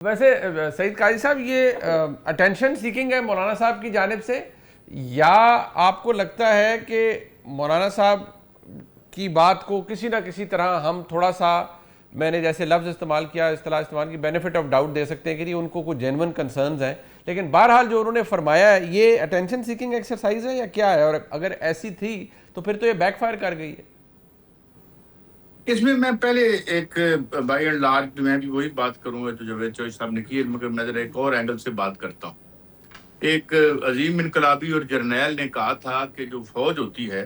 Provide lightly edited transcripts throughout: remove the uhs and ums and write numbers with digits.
वैसे सईद काजी साहब, ये अटेंशन सीकिंग है मौलाना साहब की जानिब से, या आपको लगता है कि मौलाना साहब की बात को किसी ना किसी तरह हम थोड़ा सा, मैंने जैसे लफ्ज़ इस्तेमाल किया, इस्तेलाह इस्तेमाल की, बेनिफिट ऑफ डाउट दे सकते हैं कि उनको कुछ जेन्युइन कंसर्न्स हैं, लेकिन बहरहाल जो उन्होंने फरमाया है ये अटेंशन सीकिंग एक्सरसाइज है या क्या है? और अगर ऐसी थी तो फिर तो ये बैकफायर कर गई है। इसमें मैं पहले एक बाई एंड लार्ज मैं भी वही बात करूंगा जो जावेद चौधरी साहब ने की है, मगर मैं जरा एक और एंगल से बात करता हूँ। एक अजीम इनकलाबी और जर्नैल ने कहा था कि जो फौज होती है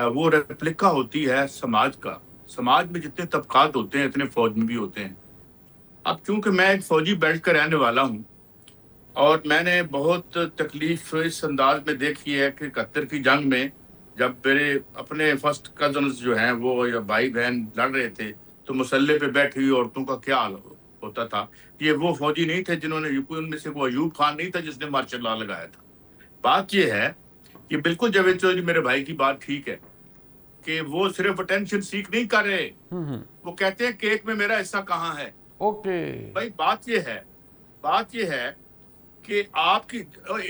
वो रेप्लिका होती है समाज का। समाज में जितने तबकात होते हैं इतने फौज में भी होते हैं। अब चूंकि मैं एक फौजी बेल्ट का रहने वाला हूँ और मैंने बहुत तकलीफ इस अंदाज में देखी है कि 71 की जंग में जब मेरे अपने फर्स्ट कजन्स जो हैं वो या भाई बहन लड़ रहे थे तो मुसल्ले पे बैठी हुई औरतों का क्या हाल होता था। ये वो फौजी नहीं थे जिन्होंने, उनमें से वो अयूब खान नहीं था जिसने मार्शल लॉ लगाया था। बात ये है कि बिल्कुल जावेद चौधरी मेरे भाई की बात ठीक है कि वो सिर्फ अटेंशन सीख नहीं कर रहे, वो कहते हैं केक में मेरा हिस्सा कहाँ है। ओके भाई बात ये है कि आपकी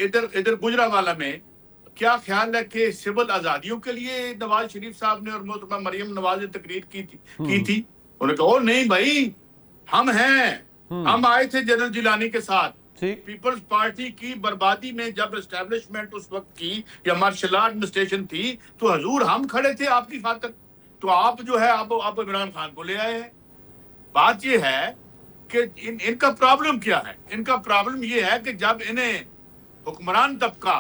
इधर इधर गुजरावाला में क्या ख्याल है कि सिविल आजादियों के लिए नवाज शरीफ साहब ने और मोहतरमा मरियम नवाज ने तकरीर की थी। उन्होंने कहा नहीं भाई, हम हैं, हम आए थे जनरल जिलानी के साथ। पीपल्स पार्टी की बर्बादी में जब एस्टेब्लिशमेंट उस वक्त की या मार्शल आर्ट एडमिनिस्ट्रेशन थी तो हजूर हम खड़े थे आपकी खातिर। तो आप जो है आप इमरान खान को ले आए हैं। बात यह है कि इनका प्रॉब्लम क्या है। इनका प्रॉब्लम यह है कि जब इन्हें हुक्मरान तबका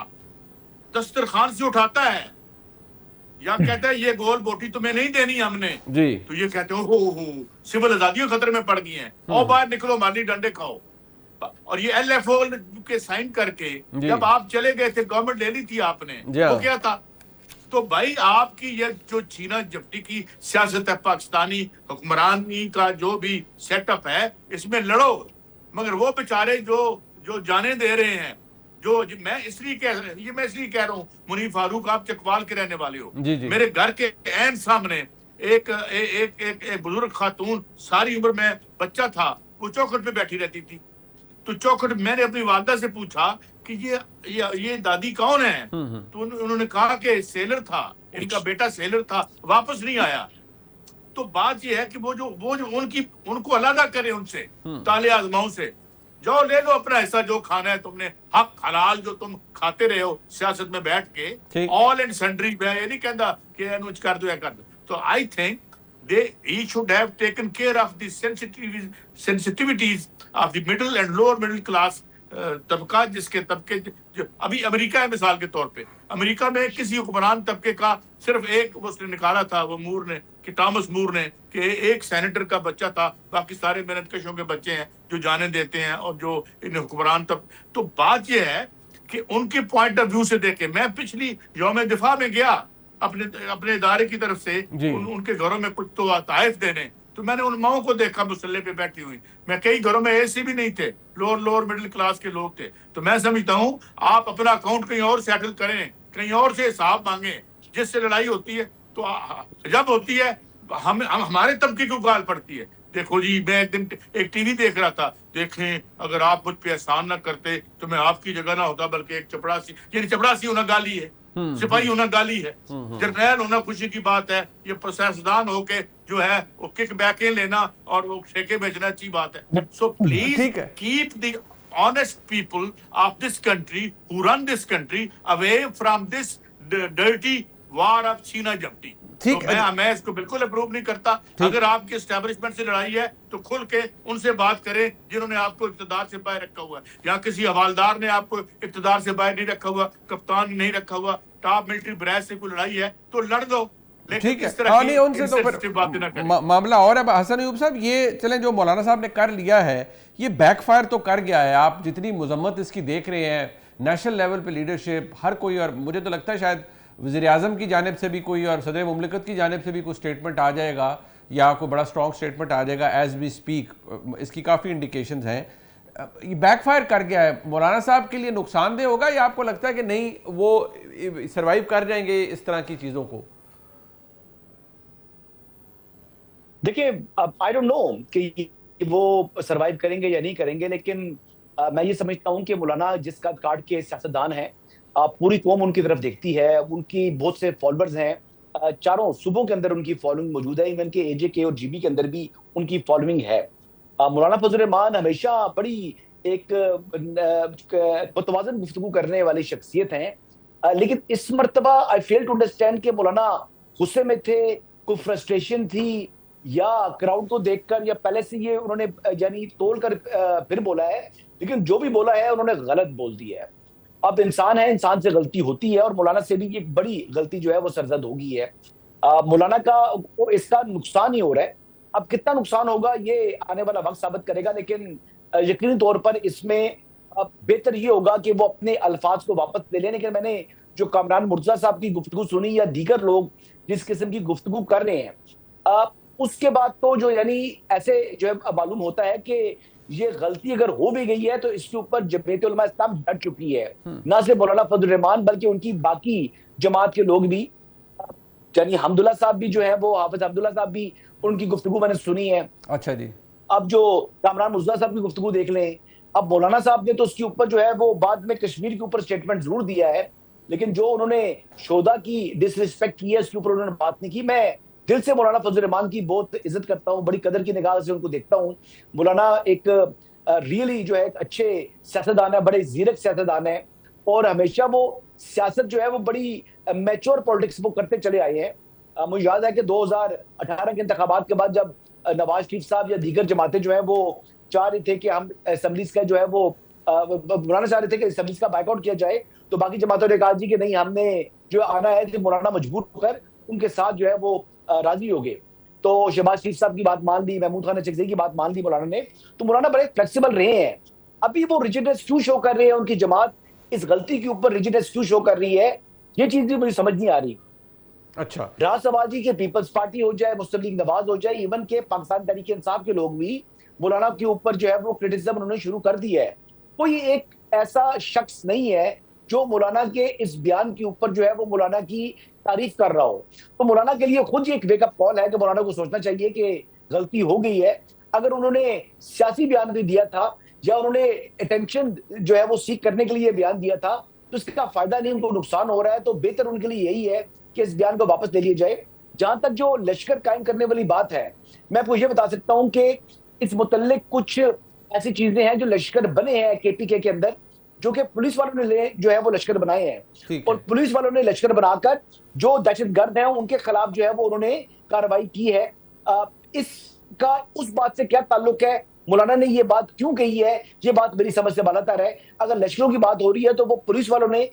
दस्तरखान से उठाता है या कहता है ये गोल बोटी तुम्हें नहीं देनी हमने जी, तो ये कहते हो सिविल आजादियों खतरे में पड़ गई हैं और बाहर निकलो, माली डंडे खाओ। और ये LFO के साइन करके जब आप चले गए थे, गवर्नमेंट ले ली थी आपने, वो क्या था। तो भाई आपकी ये जो छीना झपटी की सियासत है, पाकिस्तानी हुक्मरानी का जो भी सेटअप है, इसमें लड़ो। मगर वो बेचारे जो जाने दे रहे हैं, जो मैं इसलिए कह रहा हूँ, मुनीर फारूक आप चकवाल के रहने वाले हो, मेरे घर के ऐन सामने एक बुजुर्ग खातून, सारी उम्र में बच्चा था, वो चौखट पे बैठी रहती थी। तो चौखट, मैंने अपनी वालदा से पूछा कि ये दादी कौन है, तो उन्होंने कहा कि सेलर था, इनका बेटा सेलर था, वापस नहीं आया। तो बात ये है कि वो जो उनको अलग करें उनसे, ताले आजमाओं से। जाओ ले लो अपना हिस्सा, जो खाना है तुमने, हक हलाल जो तुम खाते रहे हो सियासत में बैठ के, ऑल एंड सन्ड्री। मैं ये नहीं कहता कि अनुज कर दो या कर दो। तो I think he should have taken care of the sensitivities of the middle and lower middle class तबका, जिसके तबके जो अभी अमेरिका है, मिसाल के तौर पे अमेरिका में किसी हुक्मरान तबके का सिर्फ एक उसने निकाला था, वो मूर ने, कि टॉमस मूर ने, कि एक सेनेटर का बच्चा था, बाकी सारे मेहनतकशों के बच्चे हैं जो जाने देते हैं और जो इन हुक्मरान तब। तो बात यह है कि उनके पॉइंट ऑफ व्यू से देखे, मैं पिछली यौम दिफा में गया अपने इदारे की तरफ से उनके घरों में कुछ तो ताइफ देने, तो मैंने उन माओं को देखा मुसल्ले पे बैठी हुई। मैं कई घरों में ऐसे भी नहीं थे, लोअर मिडिल क्लास के लोग थे। तो मैं समझता हूँ आप अपना अकाउंट कहीं और सेटल करें, कहीं और से हिसाब मांगे। जिससे लड़ाई होती है तो जब होती है हमारे तबके को गाल पड़ती है। देखो जी, मैं एक दिन एक टीवी देख रहा था, देखें अगर आप मुझ पे एहसान ना करते तो मैं आपकी जगह ना होता, बल्कि एक चपड़ासी, यानी चपड़ासी होना गाली है, सिपाही होना गाली है, जर्नैल होना खुशी की बात है, ये सियासतदान होके जो है वो किक बैकें लेना और वो ठेके बेचना अच्छी बात है। So please keep the honest people of this country who run this country away from this dirty war of छीना झपटी। तो मैं इसको बिल्कुल अप्रूव नहीं करता। अगर आपकी एस्टेब्लिशमेंट से लड़ाई है तो खुल के उनसे बात करें जिन्होंने आपको इक़्तिदार से बाहर रखा हुआ है, या किसी हवालदार ने आपको इक़्तिदार से बाहर नहीं रखा हुआ, कप्तान नहीं रखा हुआ, टॉप मिलिट्री ब्रांच से कोई लड़ाई है तो लड़ दो। ठीक है, नहीं उनसे तो फिर मामला और है। हसन अयूब साहब, ये चलें जो मौलाना साहब ने कर लिया है ये बैकफायर तो कर गया है। आप जितनी मजम्मत इसकी देख रहे हैं, नेशनल लेवल पे लीडरशिप हर कोई, और मुझे तो लगता है शायद वज़ीर आज़म की जानिब से भी कोई और सदर मुमलिकत की जानिब से भी कोई स्टेटमेंट आ जाएगा या कोई बड़ा स्ट्रॉन्ग स्टेटमेंट आ जाएगा एज वी स्पीक, इसकी काफ़ी इंडिकेशंस हैं। ये बैकफायर कर गया है, मौलाना साहब के लिए नुकसानदेह होगा या आपको लगता है कि नहीं वो सर्वाइव कर जाएंगे इस तरह की चीज़ों को? देखिए, अब आई डोंट नो कि कि वो सरवाइव करेंगे या नहीं करेंगे, लेकिन मैं ये समझता हूँ कि मौलाना जिस काट के सियासतदान हैं, पूरी कौम उनकी तरफ देखती है, उनकी बहुत से फॉलोअर्स हैं, चारों सूबों के अंदर उनकी फॉलोइंग मौजूद है, इवन के एजेके और जीबी के अंदर भी उनकी फॉलोइंग है। मौलाना फजल रहमान हमेशा बड़ी एक मुतवाज़न गुफ्तगू करने वाली शख्सियत हैं, लेकिन इस मर्तबा आई फेल टू अंडरस्टैंड कि मौलाना गुस्से में थे, कोई फ्रस्ट्रेशन थी, या क्राउड को देखकर, या पहले से ये उन्होंने यानी तोल कर फिर बोला है, लेकिन जो भी बोला है उन्होंने गलत बोल दिया है। अब इंसान है, इंसान से गलती होती है, और मौलाना से भी एक बड़ी गलती जो है वो सरजद होगी है। मौलाना का को इसका नुकसान ही हो रहा है। अब कितना नुकसान होगा ये आने वाला वक्त साबित करेगा, लेकिन यकीनी तौर पर इसमें बेहतर ये होगा कि वो अपने अल्फाज को वापस ले लें। लेकिन मैंने जो कामरान मुर्तजा साहब की गुफ्तगू सुनी, या दीगर लोग जिस किस्म की गुफ्तगू कर रहे हैं, उसके बाद तो जो यानी ऐसे जो है मालूम होता है कि ये गलती अगर हो भी गई है तो इसके ऊपर जमीयत उलमा इस्लाम डट चुकी है। ना सिर्फ मौलाना फजल रहमान बल्कि उनकी बाकी जमात के लोग भी, यानी हमदुल्ला साहब भी जो है वो, हाफिज अब्दुल्ला साहब भी, उनकी गुफ्तगू मैंने सुनी है। अच्छा जी। अब जो कामरान मुर्तजा साहब की गुफ्तगू देख लें, अब मौलाना साहब ने तो उसके ऊपर जो है वो बाद में कश्मीर के ऊपर स्टेटमेंट जरूर दिया है, लेकिन जो उन्होंने शोधा की डिसरिस्पेक्ट की है उसके ऊपर उन्होंने बात नहीं की। मैं दिल से मौलाना फजल रहमान की बहुत इज्जत करता हूँ, बड़ी कदर की निगाह से उनको देखता हूँ। मौलाना एक रियली जो है अच्छे सियासतदान है, बड़े जीरक सियासतदान है, और हमेशा वो सियासत जो है वो बड़ी मैच्योर पॉलिटिक्स वो करते चले आए हैं। मुझे याद है कि 2018 के इंतखाबात के बाद जब नवाज शरीफ साहब या दीगर जमातें जो है वो चाह रही थे कि हम असेंबलीज का जो है वो मौलाना चाह रहे थे कि असेंबलीज का बाइकआउट किया जाए, तो बाकी जमातों ने कहा जी कि नहीं, हमने जो आना है कि मौलाना मजबूर होकर उनके साथ जो है वो राजी हो गए। तो शहबाज शरीफ साहब की बात मान ली, महमूद खान चकज़ई की बात मान ली मौलाना ने। तो मौलाना बड़े फ्लेक्सिबल रहे हैं। अभी वो रिजिडनेस क्यों शो कर रहे हैं, उनकी जमात इस गलती के ऊपर रिजिडनेस क्यों शो कर रही है, ये चीज भी मुझे समझ नहीं आ रही। अच्छा, राज सवाजी के पीपल्स पार्टी हो जाए, मुस्लिम लीग नवाज हो जाए, इवन के पाकिस्तान तहरीक इंसाफ के लोग भी मौलाना के ऊपर जो है वो क्रिटिसिज्म उन्होंने शुरू कर दी है। कोई एक ऐसा शख्स नहीं है जो मौलाना के इस बयान के ऊपर जो है वो मौलाना की तारीफ कर रहा हो। तो मौलाना के लिए खुद ही एक वेकअप कॉल है कि मौलाना को सोचना चाहिए कि गलती हो गई है। अगर उन्होंने सियासी बयान भी दिया था, या उन्होंने अटेंशन जो है वो सीख करने के लिए बयान दिया था, तो इसका फायदा नहीं, उनको नुकसान हो रहा है। तो बेहतर उनके लिए यही है कि इस बयान को वापस ले लिया जाए। जहां तक जो लश्कर कायम करने वाली बात है, मैं आपको ये बता सकता हूं कि इस मुतल्लिक कुछ ऐसी चीजें हैं जो लश्कर बने हैं केपीके के अंदर, जो कि पुलिस वालों ने जो है वो लश्कर बनाए हैं, और पुलिस वालों ने लश्कर बनाकर जो दहशतगर्द हैं उनके खिलाफ जो है वो उन्होंने कार्रवाई की है। इसका उस बात से क्या ताल्लुक है, मौलाना ने ये बात क्यों कही है, ये बात मेरी समझ से बालातर है। अगर लश्करों की बात हो रही है तो वो पुलिस वालों ने